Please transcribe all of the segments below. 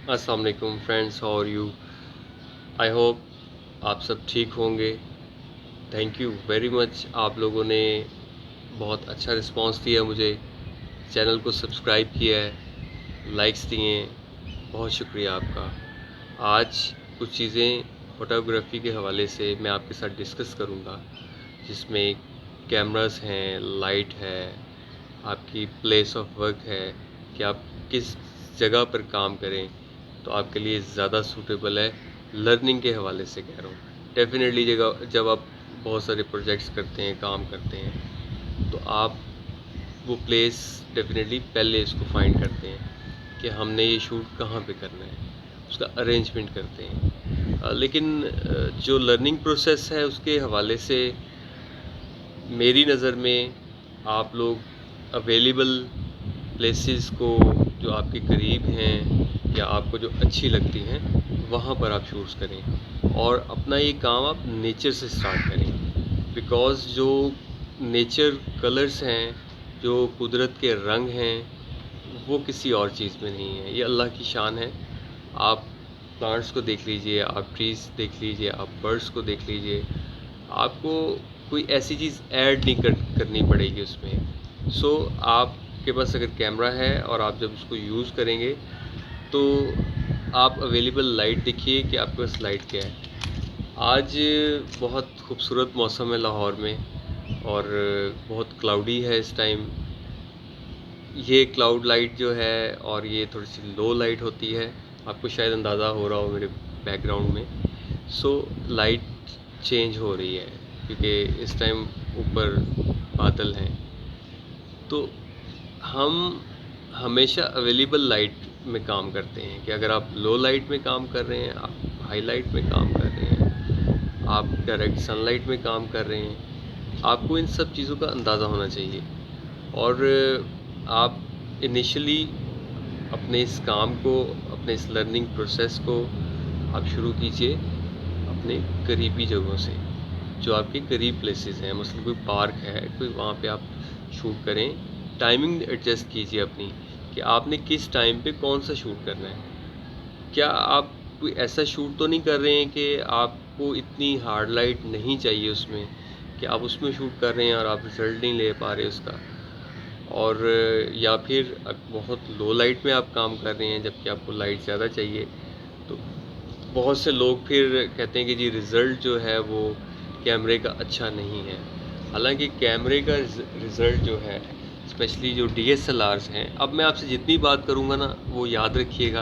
अस्सलाम वालेकुम friends, how are you? I hope आप सब ठीक होंगे। थैंक यू वेरी मच, आप लोगों ने बहुत अच्छा रिस्पांस दिया मुझे, चैनल को सब्सक्राइब किया है, लाइक्स दिए हैं, बहुत शुक्रिया आपका। आज कुछ चीज़ें फ़ोटोग्राफ़ी के हवाले से मैं आपके साथ डिस्कस करूँगा, जिसमें कैमरास हैं, लाइट है, आपकी प्लेस ऑफ वर्क है कि आप किस जगह पर काम करें तो आपके लिए ज़्यादा सूटेबल है। लर्निंग के हवाले से कह रहा हूँ। डेफ़िनेटली जगह जब आप बहुत सारे प्रोजेक्ट्स करते हैं, काम करते हैं, तो आप वो प्लेस डेफ़िनेटली पहले इसको फाइंड करते हैं कि हमने ये शूट कहाँ पे करना है, उसका अरेंजमेंट करते हैं। लेकिन जो लर्निंग प्रोसेस है उसके हवाले से मेरी नज़र में आप लोग अवेलेबल प्लेसेस को जो आपके करीब हैं या आपको जो अच्छी लगती हैं वहाँ पर आप चूज़ करें और अपना ये काम आप नेचर से स्टार्ट करें। बिकॉज़ जो नेचर कलर्स हैं, जो कुदरत के रंग हैं, वो किसी और चीज़ में नहीं है, ये अल्लाह की शान है। आप प्लांट्स को देख लीजिए, आप ट्रीज़ देख लीजिए, आप बर्ड्स को देख लीजिए, आपको कोई ऐसी चीज़ ऐड नहीं करनी पड़ेगी उसमें। सो आपके पास अगर कैमरा है और आप जब उसको यूज़ करेंगे तो आप अवेलेबल लाइट देखिए कि आपके पास लाइट क्या है। आज बहुत खूबसूरत मौसम है लाहौर में और बहुत क्लाउडी है इस टाइम। ये क्लाउड लाइट जो है और ये थोड़ी-सी लो लाइट होती है, आपको शायद अंदाज़ा हो रहा हो मेरे बैकग्राउंड में। सो लाइट चेंज हो रही है क्योंकि इस टाइम ऊपर बादल हैं। तो हम हमेशा अवेलेबल लाइट में काम करते हैं कि अगर आप लो लाइट में काम कर रहे हैं, आप हाई लाइट में काम कर रहे हैं, आप डायरेक्ट सनलाइट में काम कर रहे हैं, आपको इन सब चीज़ों का अंदाज़ा होना चाहिए। और आप इनिशियली अपने इस काम को, अपने इस लर्निंग प्रोसेस को आप शुरू कीजिए अपने करीबी जगहों से, जो आपके करीब प्लेसेस हैं। मसलन कोई पार्क है, कोई वहाँ पे आप शूट करें। टाइमिंग एडजस्ट कीजिए अपनी कि आपने किस टाइम पे कौन-सा शूट करना है। क्या आप कोई ऐसा शूट तो नहीं कर रहे हैं कि आपको इतनी हार्ड लाइट नहीं चाहिए उसमें, कि आप उसमें शूट कर रहे हैं और आप रिज़ल्ट नहीं ले पा रहे उसका? और या फिर बहुत लो लाइट में आप काम कर रहे हैं जबकि आपको लाइट ज़्यादा चाहिए। तो बहुत से लोग फिर कहते हैं कि जी रिज़ल्ट जो है वो कैमरे का अच्छा नहीं है। हालाँकि कैमरे का रिज़ल्ट जो है, स्पेशली जो डीएसएलआर्स हैं, अब मैं आपसे जितनी बात करूँगा ना वो याद रखिएगा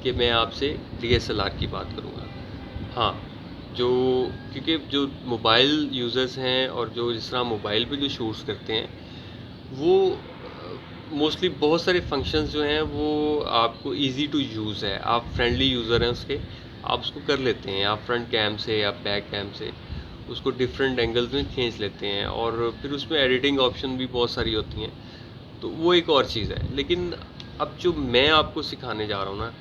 कि मैं आपसे डीएसएलआर की बात करूँगा। हाँ, जो क्योंकि जो मोबाइल यूज़र्स हैं और जो जिस तरह मोबाइल पे जो शूट्स करते हैं वो मोस्टली बहुत सारे फंक्शंस जो हैं वो आपको ईज़ी टू यूज़ है, आप फ्रेंडली यूज़र हैं उसके, आप उसको कर लेते हैं, आप फ्रंट कैम से या बैक कैम से उसको डिफरेंट एंगल्स में खींच लेते हैं और फिर उसमें एडिटिंग ऑप्शन भी बहुत सारी होती हैं, तो वो एक और चीज़ है। लेकिन अब जो मैं आपको सिखाने जा रहा हूँ ना,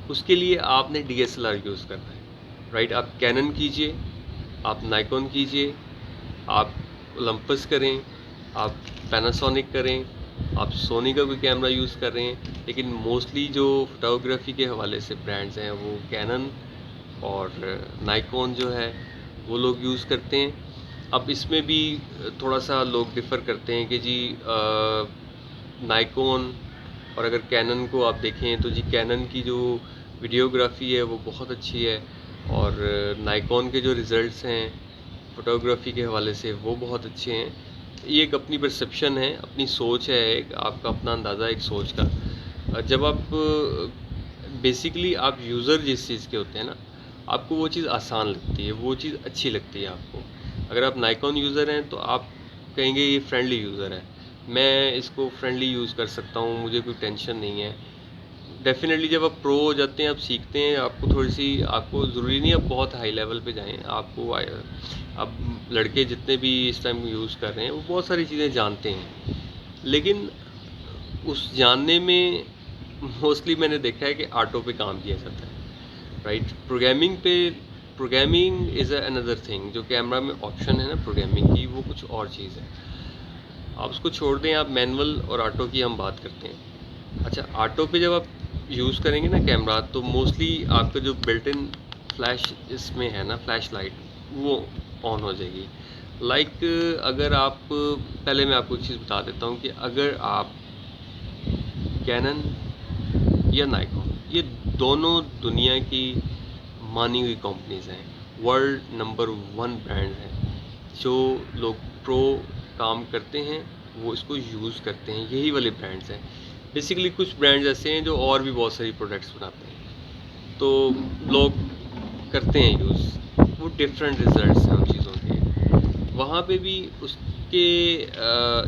उसके लिए आपने डीएसएलआर यूज़ करना है, राइट? आप कैनन कीजिए, आप नाइकॉन कीजिए, आप ओलंपस करें, आप पैनासोनिक करें, आप सोनी का कोई कैमरा यूज़ कर रहे हैं, लेकिन मोस्टली जो फ़ोटोग्राफ़ी के हवाले से ब्रांड्स हैं वो कैनन और नाइकॉन जो है वो लोग यूज़ करते हैं। अब इसमें भी थोड़ा-सा लोग डिफ़र करते हैं कि जी नाइकॉन और अगर कैनन को आप देखें तो जी कैनन की जो वीडियोग्राफ़ी है वो बहुत अच्छी है और नाइकॉन के जो रिज़ल्ट्स हैं फ़ोटोग्राफ़ी के हवाले से वो बहुत अच्छे हैं। ये एक अपनी परसेप्शन है, अपनी सोच है, एक आपका अपना अंदाज़ा एक सोच का। जब आप बेसिकली आप यूज़र जिस चीज़ के होते हैं ना, आपको वो चीज़ आसान लगती है, वो चीज़ अच्छी लगती है आपको। अगर आप नाइकॉन यूज़र हैं तो आप कहेंगे ये फ्रेंडली यूज़र है, मैं इसको फ्रेंडली यूज़ कर सकता हूँ, मुझे कोई टेंशन नहीं है। डेफ़िनेटली जब आप प्रो हो जाते हैं, आप सीखते हैं, आपको थोड़ी-सी आपको ज़रूरी नहीं आप बहुत हाई लेवल पे जाएँ, आपको अब लड़के जितने भी इस टाइम यूज़ कर रहे हैं, वो बहुत सारी चीज़ें जानते हैं। लेकिन उस जानने में मोस्टली मैंने देखा है कि ऑटो पे काम किया जाता है, right? Programming is another thing, जो कैमरा में ऑप्शन है ना प्रोग्रामिंग की, वो कुछ और चीज़ है। आप उसको छोड़ दें, आप मैनुअल और ऑटो की हम बात करते हैं। अच्छा, ऑटो पे जब आप यूज़ करेंगे ना कैमरा, तो मोस्टली आपका जो बिल्ट इन फ्लैश इसमें है ना, फ्लैश लाइट, वो ऑन हो जाएगी। लाइक अगर आप, पहले मैं आपको एक चीज़ बता देता हूँ कि अगर आप कैनन या नाइकॉन, ये दोनों दुनिया की मानी हुई कंपनीज हैं, वर्ल्ड नंबर 1 ब्रांड हैं। जो लोग प्रो काम करते हैं वो इसको यूज़ करते हैं, यही वाले ब्रांड्स हैं। बेसिकली कुछ ब्रांड्स ऐसे हैं जो और भी बहुत सारी प्रोडक्ट्स बनाते हैं, तो लोग करते हैं यूज़, वो डिफरेंट रिजल्ट्स हैं उन चीज़ों के। वहाँ पे भी उसके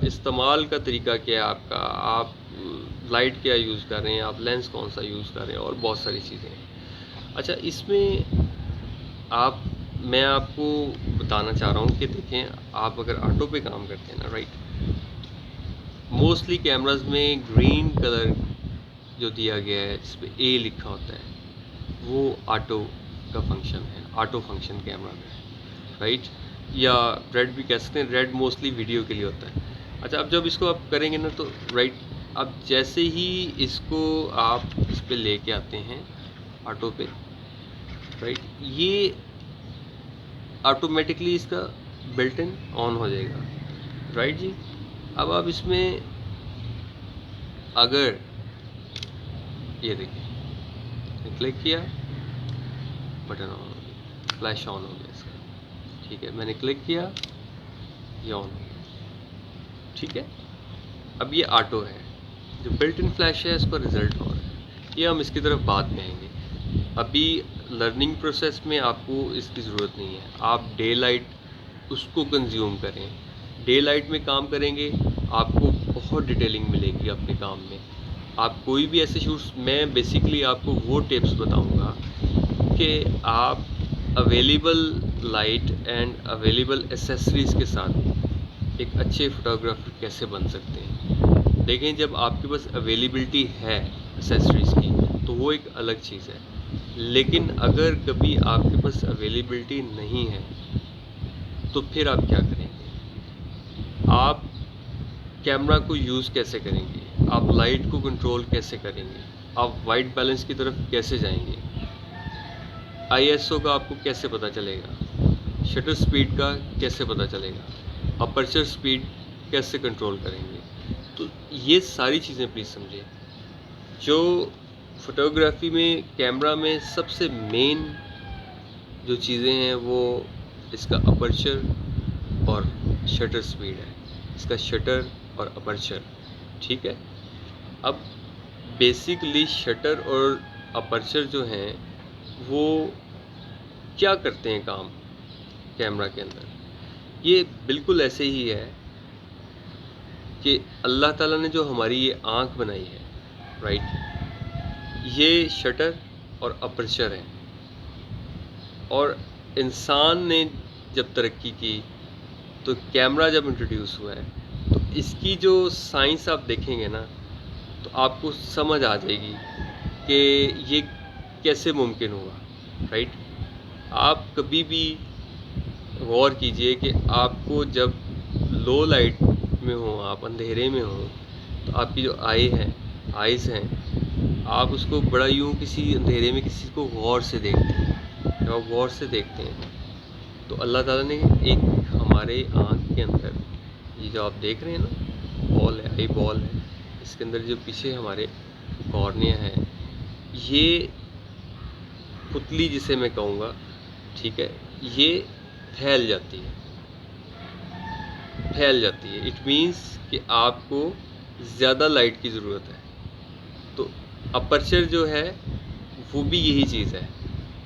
इस्तेमाल का तरीका क्या है आपका, आप लाइट क्या यूज़ कर रहे हैं, आप लेंस कौन सा यूज़ कर रहे हैं, और बहुत सारी चीज़ें हैं। अच्छा, इसमें आप, मैं आपको बताना चाह रहा हूँ कि देखें, आप अगर ऑटो पे काम करते हैं ना, राइट, मोस्टली कैमराज में ग्रीन कलर जो दिया गया है जिस पे ए लिखा होता है, वो ऑटो का फंक्शन है, ऑटो फंक्शन कैमरा में, राइट, या रेड भी कह सकते हैं। रेड मोस्टली वीडियो के लिए होता है। अच्छा, अब जब इसको आप करेंगे ना, तो राइट, अब जैसे ही इसको आप इस पे लेके आते हैं ऑटो पे, राइट, ये ऑटोमेटिकली इसका बिल्ट इन ऑन हो जाएगा, राइट जी। अब आप इसमें अगर ये देखिए, क्लिक किया, बटन ऑन हो गया, फ्लैश ऑन हो गया इसका, ठीक है, मैंने क्लिक किया, ये ऑन हो गया, ठीक है। अब ये ऑटो है, जो बिल्ट इन फ्लैश है इसका रिजल्ट और है, ये हम इसकी तरफ बाद में आएंगे। अभी लर्निंग प्रोसेस में आपको इसकी ज़रूरत नहीं है, आप डे लाइट उसको कंज्यूम करें। डे लाइट में काम करेंगे, आपको बहुत डिटेलिंग मिलेगी अपने काम में। आप कोई भी ऐसे शूट्स, मैं बेसिकली आपको वो टिप्स बताऊंगा कि आप available light and available accessories के साथ एक अच्छे फोटोग्राफर कैसे बन सकते हैं। देखें, जब आपके पास अवेलेबिलिटी है एसेसरीज़ की तो वो एक अलग चीज़ है, लेकिन अगर कभी आपके पास अवेलेबिलिटी नहीं है तो फिर आप क्या करेंगे, आप कैमरा को यूज़ कैसे करेंगे, आप लाइट को कंट्रोल कैसे करेंगे, आप वाइट बैलेंस की तरफ कैसे जाएंगे, आईएसओ का आपको कैसे पता चलेगा, शटर स्पीड का कैसे पता चलेगा, अपर्चर स्पीड कैसे कंट्रोल करेंगे। तो ये सारी चीज़ें प्लीज़ समझिए। जो फोटोग्राफी में कैमरा में सबसे मेन जो चीज़ें हैं वो इसका अपर्चर और शटर स्पीड है, इसका शटर और अपर्चर, ठीक है। अब बेसिकली शटर और अपर्चर जो हैं वो क्या करते हैं काम कैमरा के अंदर, ये बिल्कुल ऐसे ही है कि अल्लाह ताला ने जो हमारी ये आँख बनाई है, राइट, ये शटर और अपर्चर है। और इंसान ने जब तरक्की की तो कैमरा जब इंट्रोड्यूस हुआ है, तो इसकी जो साइंस आप देखेंगे ना, तो आपको समझ आ जाएगी कि ये कैसे मुमकिन हुआ, राइट। आप कभी भी गौर कीजिए कि आपको जब लो लाइट में हो, आप अंधेरे में हो, तो आपकी जो आइज़ हैं, आप उसको बड़ा यूँ किसी अंधेरे में किसी को गौर से देखते हैं। जब आप गौर से देखते हैं तो अल्लाह ताला ने एक हमारे आँख के अंदर, ये जो आप देख रहे हैं ना, बॉल है, आई बॉल है, इसके अंदर जो पीछे हमारे कॉर्निया है, ये पुतली जिसे मैं कहूँगा, ठीक है, ये फैल जाती है, इट मीन्स कि आपको ज़्यादा लाइट की ज़रूरत है। तो अपर्चर जो है वो भी यही चीज़ है।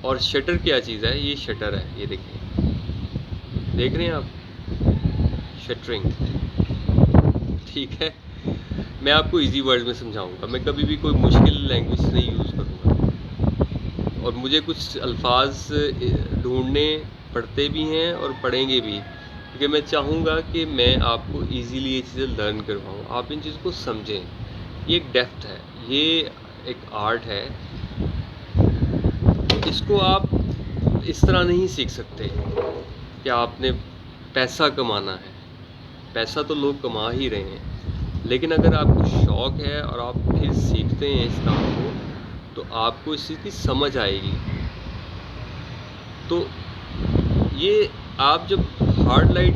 और शटर क्या चीज़ है, ये शटर है, ये देखिए, देख रहे हैं आप, शटरिंग, ठीक है। मैं आपको इजी वर्ड में समझाऊंगा, मैं कभी भी कोई मुश्किल लैंग्वेज नहीं यूज़ करूँगा, और मुझे कुछ अल्फाज ढूंढने पड़ते भी हैं और पढ़ेंगे भी, क्योंकि मैं चाहूँगा कि मैं आपको इजीली ये चीज़ें लर्न करवाऊँ, आप इन चीज़ों को समझें। ये एक डेप्थ है, ये एक आर्ट है, इसको आप इस तरह नहीं सीख सकते कि आपने पैसा कमाना है। पैसा तो लोग कमा ही रहे हैं, लेकिन अगर आपको शौक़ है और आप फिर सीखते हैं इस काम को, तो आपको इस चीज़ की समझ आएगी। तो ये आप जब हार्ड लाइट,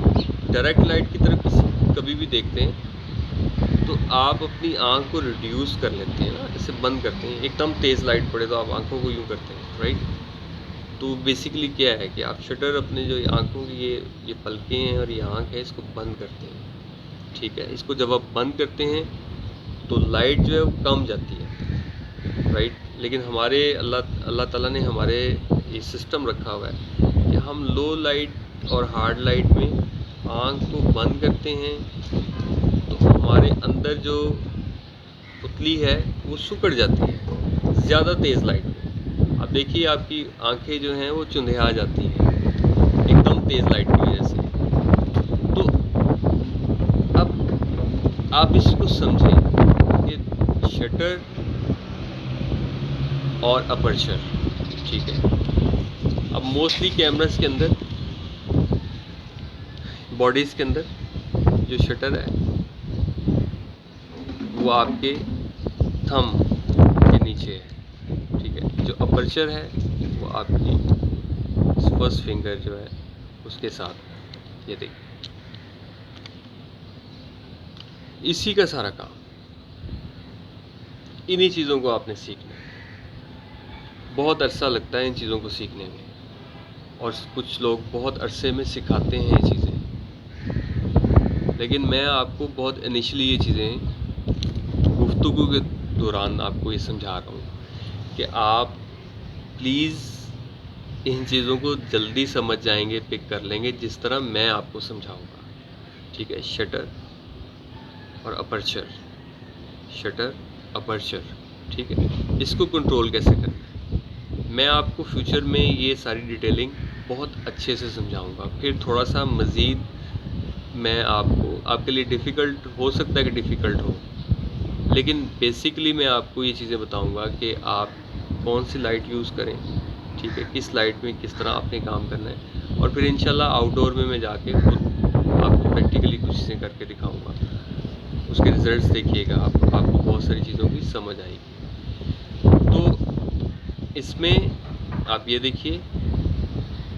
डायरेक्ट लाइट की तरफ कभी भी देखते हैं तो आप अपनी आँख को रिड्यूस कर लेते हैं ना, ऐसे बंद करते हैं। एकदम तेज़ लाइट पड़े तो आप आँखों को यूँ करते हैं, राइट? तो बेसिकली क्या है कि आप शटर अपने जो आँखों की ये पलकें हैं और ये आँख है, इसको बंद करते हैं, ठीक है? इसको जब आप बंद करते हैं तो लाइट जो है वो कम जाती है, राइट? लेकिन हमारे अल्लाह ताला ने हमारे ये सिस्टम रखा हुआ है कि हम लो लाइट और हार्ड लाइट में आँख को बंद करते हैं तो हमारे अंदर जो पुतली है वो सिकुड़ जाती है ज़्यादा तेज़ लाइट में। अब देखिए आपकी आंखें जो हैं वो चुंधिया जाती हैं एकदम तेज़ लाइट की वजह से। तो अब आप इसको समझें कि शटर और अपर्चर, ठीक है? अब मोस्टली कैमरास के अंदर, बॉडीज़ के अंदर जो शटर है वो आपके थंब के नीचे है, ठीक है? जो अपर्चर है वो आपकी फर्स्ट फिंगर जो है उसके साथ, ये देखिए। इसी का सारा काम, इन्हीं चीज़ों को आपने सीखना है। बहुत अरसा लगता है इन चीज़ों को सीखने में और कुछ लोग बहुत अरसे में सिखाते हैं ये चीज़ें, लेकिन मैं आपको बहुत इनिशियली ये चीज़ें गुफ्तगू के दौरान आपको ये समझा रहा हूँ कि आप प्लीज़ इन चीज़ों को जल्दी समझ जाएंगे, पिक कर लेंगे जिस तरह मैं आपको समझाऊंगा, ठीक है? शटर और अपर्चर, शटर अपर्चर, ठीक है? इसको कंट्रोल कैसे करना है मैं आपको फ्यूचर में ये सारी डिटेलिंग बहुत अच्छे से समझाऊंगा। फिर थोड़ा सा मज़ीद मैं आपके लिए डिफ़िकल्ट हो सकता है कि डिफ़िकल्ट हो, लेकिन बेसिकली मैं आपको ये चीज़ें बताऊंगा कि आप कौन सी लाइट यूज़ करें, ठीक है? किस लाइट में किस तरह आपने काम करना है, और फिर इंशाल्लाह आउटडोर में मैं जाके खुद आपको प्रैक्टिकली कुछ चीज़ें करके दिखाऊंगा। उसके रिज़ल्ट्स देखिएगा, आपको बहुत सारी चीज़ों की समझ आएगी। तो इसमें आप ये देखिए,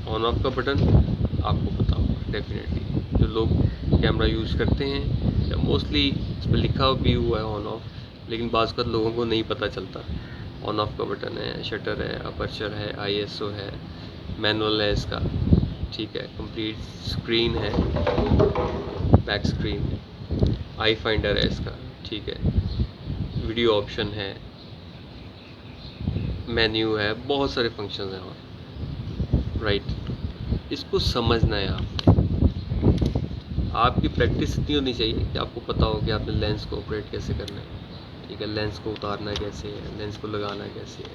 ऑन ऑफ का बटन आपको पता होगा डेफिनेटली, जो लोग कैमरा यूज़ करते हैं या मोस्टली इस पर लिखा भी हुआ है ऑन ऑफ, लेकिन बाज़ वक़्त लोगों को नहीं पता चलता। ऑन ऑफ का बटन है, शटर है, अपर्चर है, ISO है, मैनुअल है इसका, ठीक है? कंप्लीट स्क्रीन है, बैक स्क्रीन, आई फाइंडर है इसका, ठीक है? वीडियो ऑप्शन है, मेन्यू है, बहुत सारे फंक्शंस हैं और राइट। इसको समझना है आपकी प्रैक्टिस इतनी होनी चाहिए कि आपको पता हो कि आपने लेंस को ऑपरेट कैसे करना है, ठीक है? लेंस को उतारना कैसे है, लेंस को लगाना कैसे है,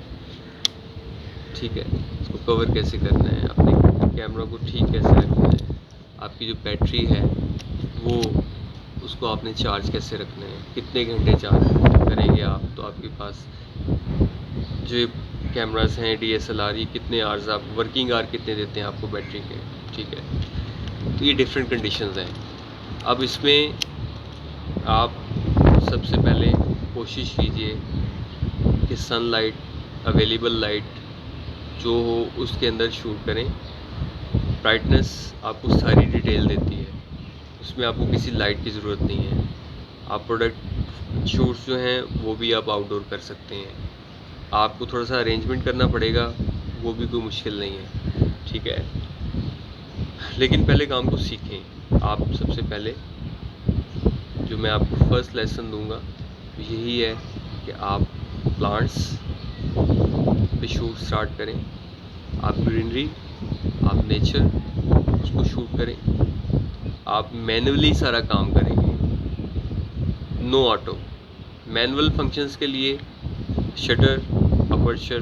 ठीक है? इसको कवर कैसे करना है, अपने कैमरा को ठीक कैसे रखना है, आपकी जो बैटरी है वो उसको आपने चार्ज कैसे रखना है, कितने घंटे चार्ज करेंगे आप, तो आपके पास जो कैमरास हैं DSLR, ये कितने आवर्स आप वर्किंग आवर कितने देते हैं आपको बैटरी के, ठीक है? तो ये डिफरेंट कंडीशंस हैं। अब इसमें आप सबसे पहले कोशिश कीजिए कि सनलाइट, अवेलेबल लाइट जो हो उसके अंदर शूट करें। ब्राइटनेस आपको सारी डिटेल देती है, उसमें आपको किसी लाइट की ज़रूरत नहीं है। आप प्रोडक्ट शूट्स जो हैं वो भी आप आउटडोर कर सकते हैं। आपको थोड़ा सा अरेंजमेंट करना पड़ेगा, वो भी कोई मुश्किल नहीं है, ठीक है? लेकिन पहले काम को सीखें। आप सबसे पहले जो मैं आपको फर्स्ट लेसन दूंगा यही है कि आप प्लांट्स पे शूट स्टार्ट करें, आप ग्रीनरी, आप नेचर उसको शूट करें, आप मैनुअली सारा काम करेंगे, नो ऑटो। मैनुअल फंक्शंस के लिए शटर, अपर्चर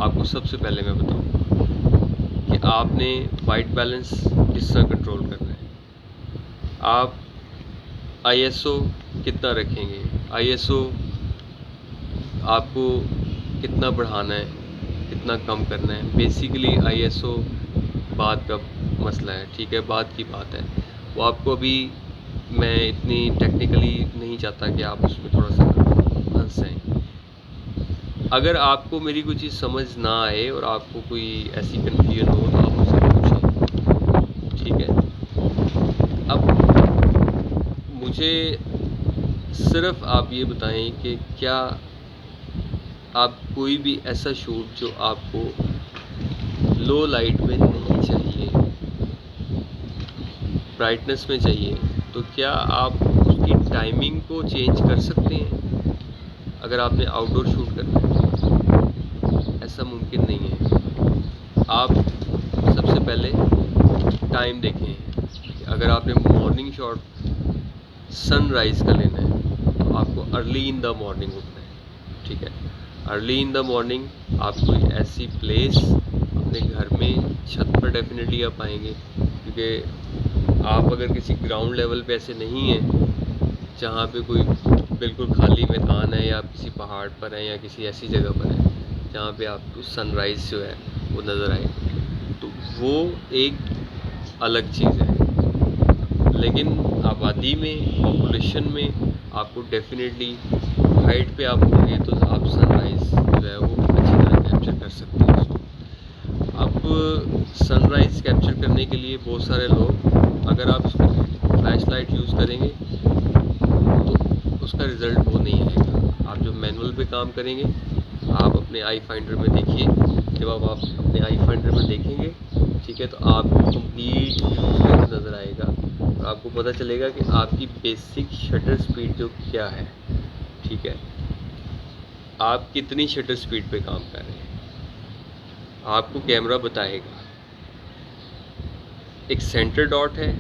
आपको सबसे पहले मैं बताऊंगा कि आपने वाइट बैलेंस किस तरह कंट्रोल करना है, आप ISO कितना रखेंगे, ISO आपको कितना बढ़ाना है, कितना कम करना है। बेसिकली ISO बात का मसला है, ठीक है? बात की बात है, वो आपको अभी मैं इतनी टेक्निकली नहीं चाहता कि आप उसमें थोड़ा सा फंस जाएं। अगर आपको मेरी कोई चीज़ समझ ना आए और आपको कोई ऐसी कन्फ्यूजन हो तो आप मुझसे पूछें, ठीक है। अब मुझे सिर्फ आप ये बताएं कि क्या आप कोई भी ऐसा शूट जो आपको लो लाइट में नहीं चाहिए, ब्राइटनेस में चाहिए, तो क्या आप उसकी टाइमिंग को चेंज कर सकते हैं अगर आपने आउटडोर शूट करना है? ऐसा मुमकिन नहीं है। आप सबसे पहले टाइम देखें। अगर आपने मॉर्निंग शॉट सनराइज़ का लेना है तो आपको अर्ली इन द मॉर्निंग उठना है, ठीक है। अर्ली इन द मॉर्निंग आप कोई ऐसी प्लेस अपने घर में छत पर डेफिनेटली आप पाएंगे, क्योंकि आप अगर किसी ग्राउंड लेवल पे ऐसे नहीं हैं जहाँ पे कोई बिल्कुल खाली मैदान है या आप किसी पहाड़ पर हैं या किसी ऐसी जगह पर हैं जहाँ पे आपको सनराइज़ जो है वो नज़र आए, तो वो एक अलग चीज़ है। लेकिन आबादी में, पॉपुलेशन में आपको डेफिनेटली हाइट पे आप होंगे तो आप सनराइज़ जो है वो अच्छी तरह कैप्चर कर सकते हैं उसको। अब सनराइज़ कैप्चर करने के लिए बहुत सारे लोग, अगर आप इसको फ्लैश लाइट यूज़ करेंगे तो उसका रिज़ल्ट वो नहीं आएगा। आप जो मैनुअल पे काम करेंगे, आप अपने आई फाइंडर में देखिए, जब आप अपने आई फाइंडर में देखेंगे, ठीक है, तो आपको कंप्लीट नज़र आएगा और आपको पता चलेगा कि आपकी बेसिक शटर स्पीड जो क्या है, ठीक है, आप कितनी शटर स्पीड पे काम कर रहे हैं, आपको कैमरा बताएगा। एक सेंटर डॉट है,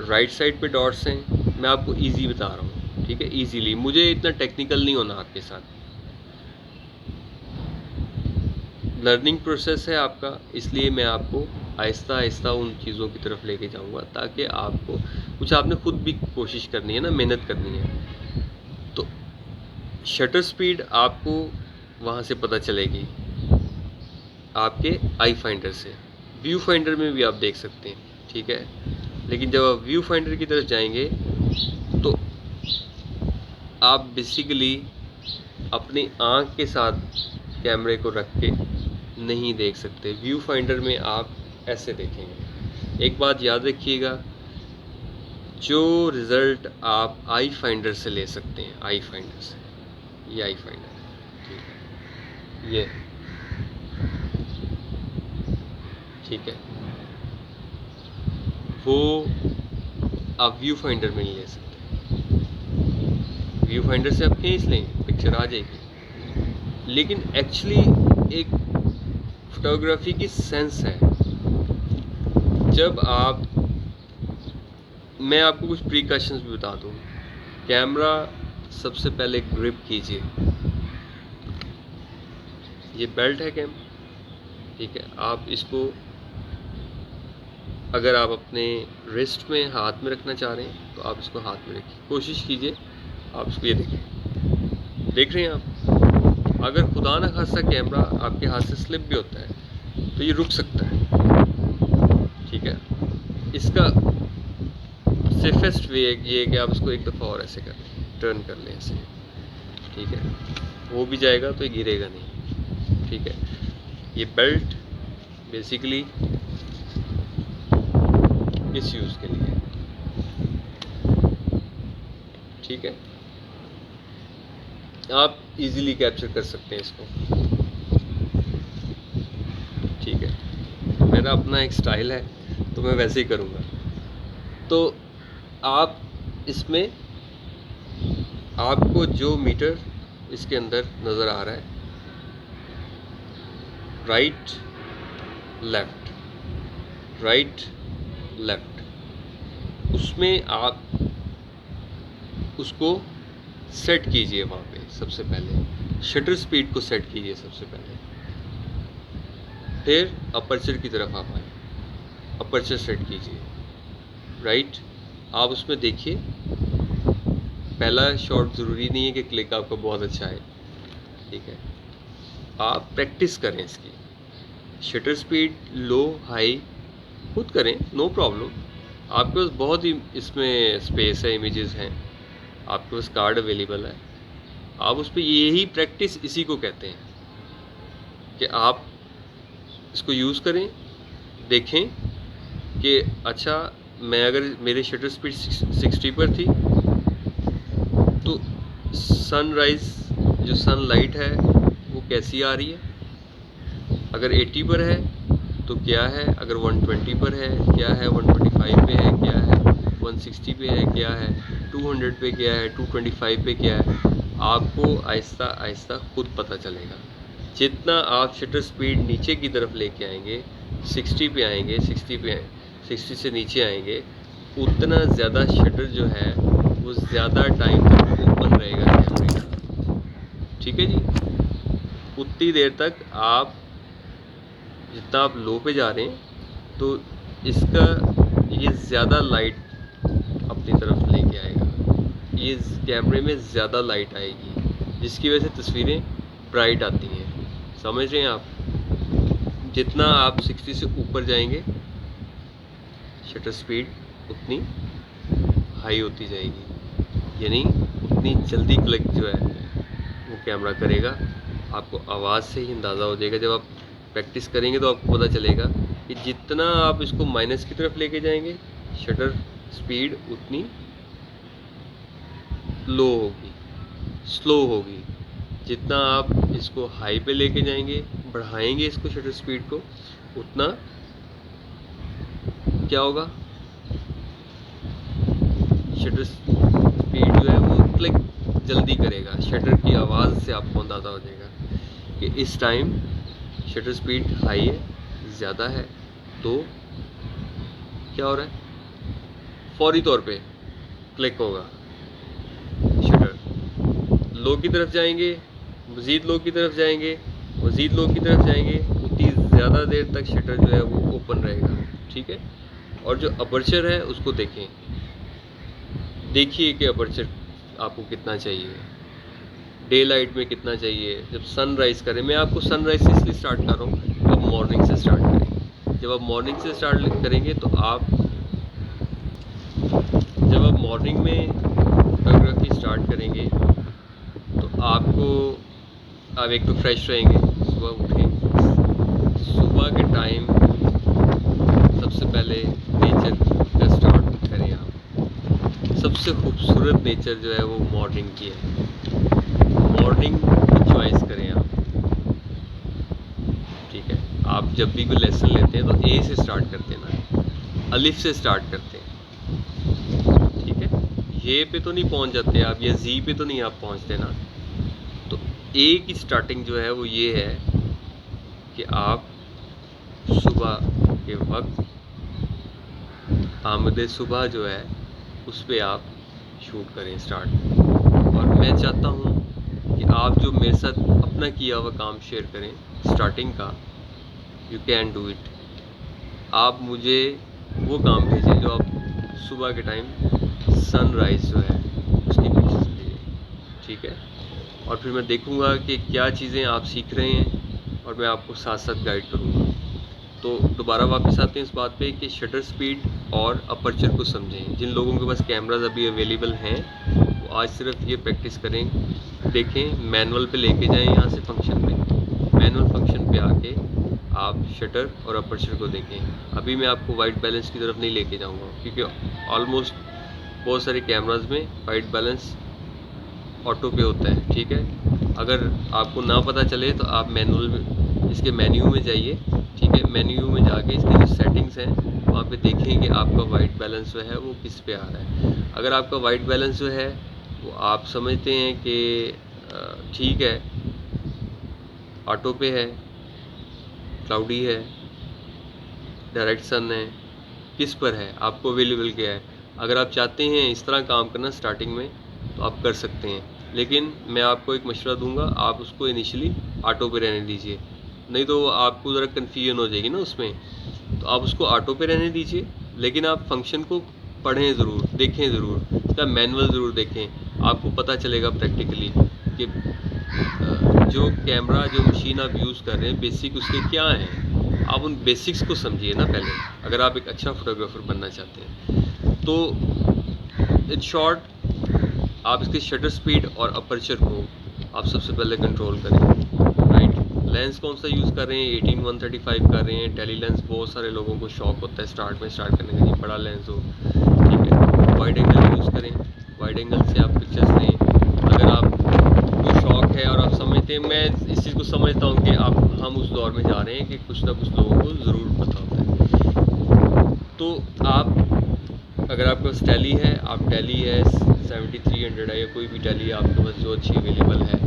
राइट साइड पे डॉट्स हैं। मैं आपको इजी बता रहा हूँ, ठीक है, इजीली, मुझे इतना टेक्निकल नहीं होना आपके साथ। लर्निंग प्रोसेस है आपका, इसलिए मैं आपको आहिस्ता आहिस्ता उन चीज़ों की तरफ लेके जाऊंगा, ताकि आपको कुछ, आपने खुद भी कोशिश करनी है ना, मेहनत करनी है। तो शटर स्पीड आपको वहाँ से पता चलेगी आपके आई फाइंडर से। व्यू फाइंडर में भी आप देख सकते हैं, ठीक है, लेकिन जब आप व्यू फाइंडर की तरफ जाएंगे तो आप बेसिकली अपनी आँख के साथ कैमरे को रख के नहीं देख सकते। व्यू फाइंडर में आप ऐसे देखेंगे। एक बात याद रखिएगा, जो रिज़ल्ट आप आई फाइंडर से ले सकते हैं, आई फाइंडर से, ये आई फाइंडर, ठीक है, ये, ठीक है, वो आप व्यू फाइंडर में नहीं ले सकते। व्यू फाइंडर से आप खींच लेंगे, पिक्चर आ जाएगी, लेकिन एक्चुअली एक फोटोग्राफी की सेंस है। जब आप, मैं आपको कुछ प्रिकॉशंस भी बता दूँ। कैमरा सबसे पहले ग्रिप कीजिए, ये बेल्ट है कैमरा, ठीक है, आप इसको अगर आप अपने रिस्ट में हाथ में रखना चाह रहे हैं तो आप इसको हाथ में रखिए, कोशिश कीजिए आप इसको, ये देखें, देख रहे हैं आप। अगर खुदा न खास्ता कैमरा आपके हाथ से स्लिप भी होता है तो ये रुक सकता है, ठीक है। इसका सेफेस्ट वे ये है कि आप इसको एक दफ़ा और ऐसे कर लें, टर्न कर लें ऐसे, ठीक है, वो भी जाएगा तो ये गिरेगा नहीं, ठीक है। ये बेल्ट बेसिकली इस यूज़ के लिए, ठीक है, आप इजीली कैप्चर कर सकते हैं इसको, ठीक है। मेरा अपना एक स्टाइल है तो मैं वैसे ही करूँगा। तो आप इसमें, आपको जो मीटर इसके अंदर नज़र आ रहा है, राइट लेफ़्ट, राइट लेफ़्ट, उसमें आप उसको सेट कीजिए। वहाँ पे सबसे पहले शटर स्पीड को सेट कीजिए सबसे पहले, फिर अपर्चर की तरफ आप आए, अपर्चर सेट कीजिए, राइट। आप उसमें देखिए, पहला शॉट ज़रूरी नहीं है कि क्लिक आपका बहुत अच्छा है, ठीक है, आप प्रैक्टिस करें इसकी। शटर स्पीड लो हाई खुद करें, नो प्रॉब्लम। आपके पास बहुत ही इसमें स्पेस है, इमेजेस हैं, आपके पास कार्ड अवेलेबल है, आप उस पर यही प्रैक्टिस इसी को कहते हैं कि आप इसको यूज़ करें, देखें कि अच्छा मैं अगर मेरे शटर स्पीड 60 पर थी तो सनराइज़ जो सनलाइट है वो कैसी आ रही है, अगर 80 पर है तो क्या है, अगर 120 पर है क्या है, 125 पे है क्या है, 160 पे है क्या है, 200 पे क्या है, 225 पे क्या है, आपको आहिस्ता आहिस्ता खुद पता चलेगा। जितना आप शटर स्पीड नीचे की तरफ लेके आएंगे, 60 पे आएंगे, 60 से नीचे आएंगे, उतना ज़्यादा शटर जो है वो ज़्यादा टाइम तक ओपन रहेगा कैमरे का। ठीक है जी, उतनी देर तक आप जितना आप लो पे जा रहे हैं तो इसका ये ज़्यादा लाइट अपनी तरफ लेके आएगा, ये कैमरे में ज़्यादा लाइट आएगी जिसकी वजह से तस्वीरें ब्राइट आती हैं। समझ रहे हैं आप? जितना आप 60 से ऊपर जाएंगे शटर स्पीड उतनी हाई होती जाएगी, यानी उतनी जल्दी क्लिक जो है वो कैमरा करेगा। आपको आवाज़ से ही अंदाज़ा हो जाएगा। जब आप प्रैक्टिस करेंगे तो आपको पता चलेगा कि जितना आप इसको माइनस की तरफ लेके जाएंगे शटर स्पीड उतनी लो होगी, स्लो होगी। जितना आप इसको हाई पे लेके जाएंगे, बढ़ाएंगे इसको शटर स्पीड को, उतना क्या होगा, शटर स्पीड जो है वो क्लिक जल्दी करेगा। शटर की आवाज़ से आपको अंदाज़ा हो जाएगा कि इस टाइम शटर स्पीड हाई है, ज़्यादा है, तो क्या हो रहा है, फौरी तौर पे क्लिक होगा शटर। लो की तरफ जाएंगे, मज़ीद लो की तरफ जाएंगे, मज़ीद लो की तरफ जाएंगे, उतनी ज़्यादा देर तक शटर जो है वो ओपन रहेगा। ठीक है, और जो अपर्चर है उसको देखें, देखिए कि अपर्चर आपको कितना चाहिए, डे लाइट में कितना चाहिए। जब सनराइज़ करें, मैं आपको सनराइज़ से इसलिए स्टार्ट कर रहा हूँ, आप मॉर्निंग से स्टार्ट करें। जब आप मॉर्निंग से स्टार्ट करेंगे तो जब आप मॉर्निंग में फोटोग्राफी स्टार्ट करेंगे तो आप एक तो फ्रेश रहेंगे, सुबह उठें, सुबह के टाइम सबसे पहले नेचर का स्टार्ट करें। आप सबसे खूबसूरत नेचर जो है वो मॉर्निंग की है, मॉर्निंग की चॉइस करें आप। ठीक है, आप जब भी कोई लेसन लेते हैं तो ए से स्टार्ट करते हैं ना, अलिफ से स्टार्ट करते हैं। ठीक है, ये पे तो नहीं पहुंच जाते आप, या जी पे तो नहीं आप पहुंचते ना। तो ए की स्टार्टिंग जो है वो ये है कि आप सुबह के वक्त आमद सुबह जो है उस पर आप शूट करें स्टार्ट। और मैं चाहता हूँ कि आप जो मेरे साथ अपना किया हुआ काम शेयर करें स्टार्टिंग का, यू कैन डू इट। आप मुझे वो काम भेजें जो आप सुबह के टाइम सनराइज़ जो है उसकी पिक्चर्स भेजें। ठीक है, और फिर मैं देखूँगा कि क्या चीज़ें आप सीख रहे हैं और मैं आपको साथ साथ गाइड करूँगा। तो दोबारा वापस आते हैं इस बात पे कि शटर स्पीड और अपर्चर को समझें। जिन लोगों के पास कैमराज अभी अवेलेबल हैं वो आज सिर्फ ये प्रैक्टिस करें, देखें, मैनुअल पे लेके जाएं, यहाँ से फंक्शन पे, मैनुअल फंक्शन पे आके आप शटर और अपर्चर को देखें। अभी मैं आपको वाइट बैलेंस की तरफ नहीं लेके जाऊँगा क्योंकि ऑलमोस्ट बहुत सारे कैमराज में वाइट बैलेंस ऑटो पे होता है। ठीक है, अगर आपको ना पता चले तो आप मैनुअल में इसके मेन्यू में जाइए। ठीक है, मेन्यू में जाके इसकी जो सेटिंग्स हैं वहाँ पे देखें कि आपका वाइट बैलेंस जो है वो किस पे आ रहा है। अगर आपका वाइट बैलेंस जो है वो आप समझते हैं कि ठीक है, ऑटो पे है, क्लाउडी है, डायरेक्ट सन है, किस पर है, आपको अवेलेबल क्या है, अगर आप चाहते हैं इस तरह काम करना स्टार्टिंग में तो आप कर सकते हैं। लेकिन मैं आपको एक मशवरा दूंगा, आप उसको इनिशियली ऑटो पे रहने दीजिए, नहीं तो आपको ज़रा कन्फ्यूजन हो जाएगी ना उसमें। तो आप उसको ऑटो पे रहने दीजिए, लेकिन आप फंक्शन को पढ़ें ज़रूर, देखें ज़रूर, इसका मैनुअल ज़रूर देखें। आपको पता चलेगा प्रैक्टिकली कि जो कैमरा, जो मशीन आप यूज़ कर रहे हैं, बेसिक उसके क्या हैं। आप उन बेसिक्स को समझिए ना पहले, अगर आप एक अच्छा फोटोग्राफर बनना चाहते हैं। तो इन शॉर्ट आप इसके शटर स्पीड और अपर्चर को आप सबसे पहले कंट्रोल करें, राइट। लेंस कौन सा यूज़ कर रहे हैं, 18-135 कर रहे हैं। टेली लेंस बहुत सारे लोगों को शौक होता है स्टार्ट करने का, ये बड़ा लेंस हो, ठीक है। वाइड एंगल यूज़ करें, वाइड एंगल से आप पिक्चर्स लें। अगर आपको शौक है और आप समझते हैं, मैं इस चीज़ को समझता हूँ कि हम उस दौर में जा रहे हैं कि कुछ ना कुछ लोगों को ज़रूर पता होता है। तो आप, अगर आपके पास टेली है, आप टेली है 7300 है या कोई भी टेली आपके पास जो अच्छी अवेलेबल है,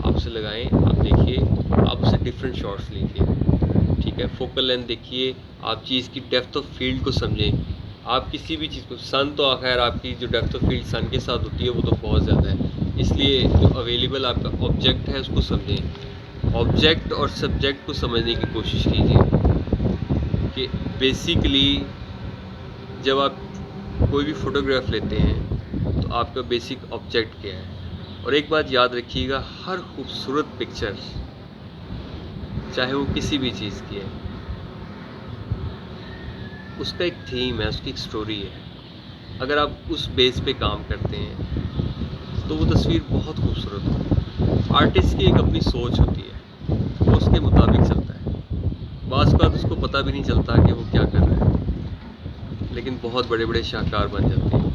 आप उसे लगाएं, आप देखिए, आप उससे डिफरेंट शॉट्स लीजिए, ठीक है। फोकल लेंथ देखिए, आप चीज़ की डेप्थ ऑफ फील्ड को समझें। आप किसी भी चीज़ को, सन तो आखिर आपकी जो डेप्थ ऑफ फील्ड सन के साथ होती है वो तो बहुत ज़्यादा है, इसलिए जो अवेलेबल आपका ऑब्जेक्ट है उसको समझें। ऑब्जेक्ट और सब्जेक्ट को समझने की कोशिश कीजिए कि बेसिकली जब आप कोई भी फ़ोटोग्राफ लेते हैं तो आपका बेसिक ऑब्जेक्ट क्या है। और एक बात याद रखिएगा, हर खूबसूरत पिक्चर, चाहे वो किसी भी चीज़ की है, उसका एक थीम है, उसकी एक स्टोरी है। अगर आप उस बेस पे काम करते हैं तो वो तस्वीर बहुत खूबसूरत होती है। आर्टिस्ट की एक अपनी सोच होती है, वो उसके मुताबिक चलता है। बाज़ बात उसको पता भी नहीं चलता कि वो क्या कर रहा है, लेकिन बहुत बड़े बड़े शाहकार बन जाते हैं।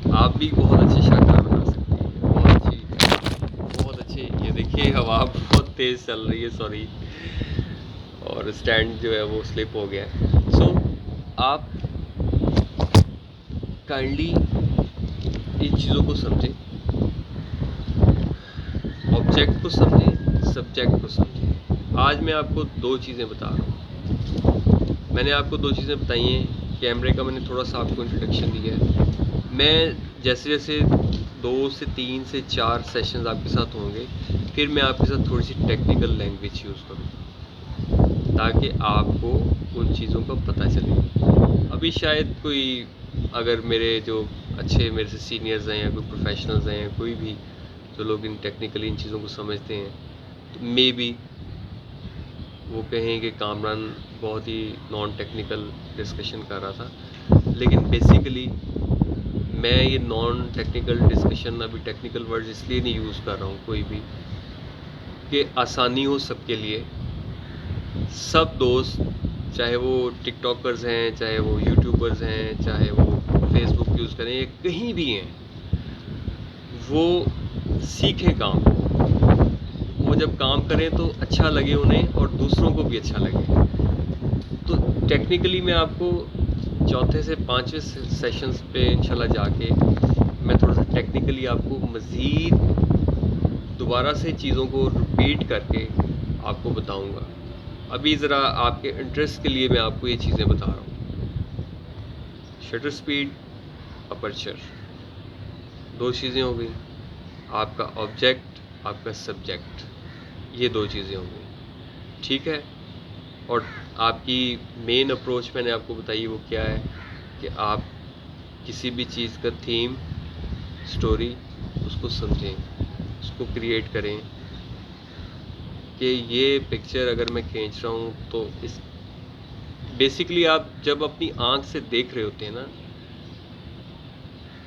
तो आप भी बहुत अच्छे शाहकार बना सकते हैं, बहुत अच्छे। ये देखिए, हवा बहुत तेज़ चल रही है, सॉरी, और स्टैंड जो है वो स्लिप हो गया है। सो आप काइंडली इन चीज़ों को समझें, ऑब्जेक्ट को समझें, सब्जेक्ट को समझें। आज मैं आपको दो चीज़ें बता रहा हूँ। मैंने आपको दो चीज़ें बताई हैं। कैमरे का मैंने थोड़ा सा आपको इंट्रोडक्शन दिया है। मैं जैसे जैसे 2 से 3 से 4 सेशंस आपके साथ होंगे, फिर मैं आपके साथ थोड़ी सी टेक्निकल लैंग्वेज यूज़ करूँ ताकि आपको उन चीज़ों का पता चले। अभी शायद कोई, अगर मेरे जो अच्छे मेरे से सीनियर्स हैं या कोई प्रोफेशनल्स हैं या कोई भी जो लोग इन टेक्निकली इन चीज़ों को समझते हैं, तो मे बी वो कहें कि कामरान बहुत ही नॉन टेक्निकल डिस्कशन कर रहा था। लेकिन बेसिकली मैं ये नॉन टेक्निकल डिस्कशन, अभी टेक्निकल वर्ड्स इसलिए नहीं यूज़ कर रहा हूँ कोई भी, कि आसानी हो सबके लिए। सब दोस्त, चाहे वो टिकटॉकर्स हैं, चाहे वो यूट्यूबर्स हैं, चाहे वो फेसबुक यूज़ करें या कहीं भी हैं, वो सीखें काम। वो जब काम करें तो अच्छा लगे उन्हें और दूसरों को भी अच्छा लगे। तो टेक्निकली मैं आपको चौथे से 5वें सेशंस पे इंशाल्लाह जाके मैं थोड़ा सा टेक्निकली आपको मज़ीद दोबारा से चीज़ों को रिपीट करके आपको बताऊंगा। अभी ज़रा आपके इंटरेस्ट के लिए मैं आपको ये चीज़ें बता रहा हूँ। शटर स्पीड, अपर्चर, दो चीज़ें हो गई। आपका ऑब्जेक्ट, आपका सब्जेक्ट, ये दो चीज़ें हो गई, ठीक है। और आपकी मेन अप्रोच मैंने आपको बताई वो क्या है कि आप किसी भी चीज़ का थीम, स्टोरी, उसको समझें, उसको क्रिएट करें कि ये पिक्चर अगर मैं खींच रहा हूँ तो इस बेसिकली आप जब अपनी आँख से देख रहे होते हैं ना,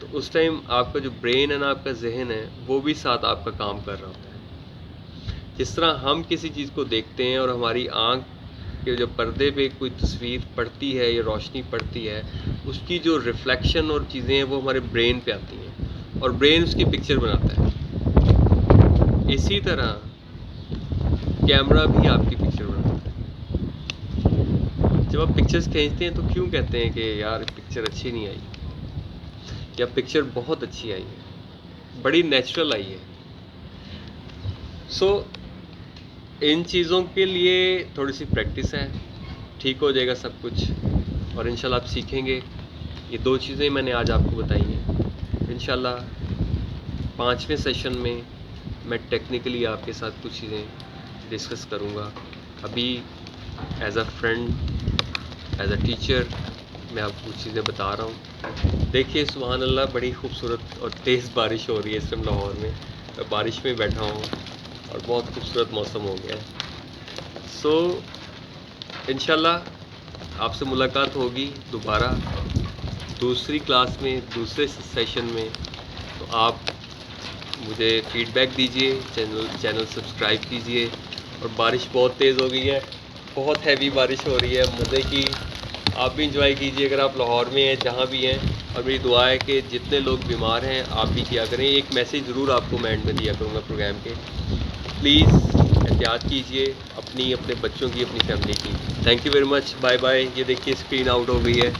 तो उस टाइम आपका जो ब्रेन है ना, आपका जहन है, वो भी साथ आपका काम कर रहा होता है। जिस तरह हम किसी चीज़ को देखते हैं और हमारी आँख के जब पर्दे पे कोई तस्वीर पड़ती है या रोशनी पड़ती है, उसकी जो रिफ्लेक्शन और चीज़ें हैं वो हमारे ब्रेन पे आती हैं और ब्रेन उसकी पिक्चर बनाता है। इसी तरह कैमरा भी आपकी पिक्चर बनाता है। जब आप पिक्चर्स खींचते हैं तो क्यों कहते हैं कि यार पिक्चर अच्छी नहीं आई या पिक्चर बहुत अच्छी आई है, बड़ी नेचुरल आई है। सो इन चीज़ों के लिए थोड़ी सी प्रैक्टिस है, ठीक हो जाएगा सब कुछ और इंशाल्लाह आप सीखेंगे। ये दो चीज़ें मैंने आज आपको बताई हैं। इंशाल्लाह 5वें सेशन में मैं टेक्निकली आपके साथ कुछ चीज़ें डिस्कस करूँगा। अभी as a friend, as a teacher मैं आपको कुछ चीज़ें बता रहा हूँ। देखिए, सुभान अल्लाह, बड़ी खूबसूरत और तेज़ बारिश हो रही है इस टाइम लाहौर में। मैं बारिश में बैठा हूँ और बहुत खूबसूरत मौसम हो गया है। सो इंशाल्लाह आपसे मुलाकात होगी दोबारा दूसरी क्लास में, दूसरे सेशन में। तो आप मुझे फीडबैक दीजिए, चैनल सब्सक्राइब कीजिए। और बारिश बहुत तेज़ हो गई है, बहुत हैवी बारिश हो रही है, मज़े की। आप भी इंजॉय कीजिए अगर आप लाहौर में हैं, जहाँ भी हैं। और मेरी दुआ है कि जितने लोग बीमार हैं आप भी किया करें। एक मैसेज ज़रूर आपको मैं एंड में दिया करूँगा प्रोग्राम के, प्लीज़ एहतियात कीजिए अपनी, अपने बच्चों की, अपनी फैमिली की। Thank you very much, bye bye. ये देखिए स्क्रीन आउट हो गई है।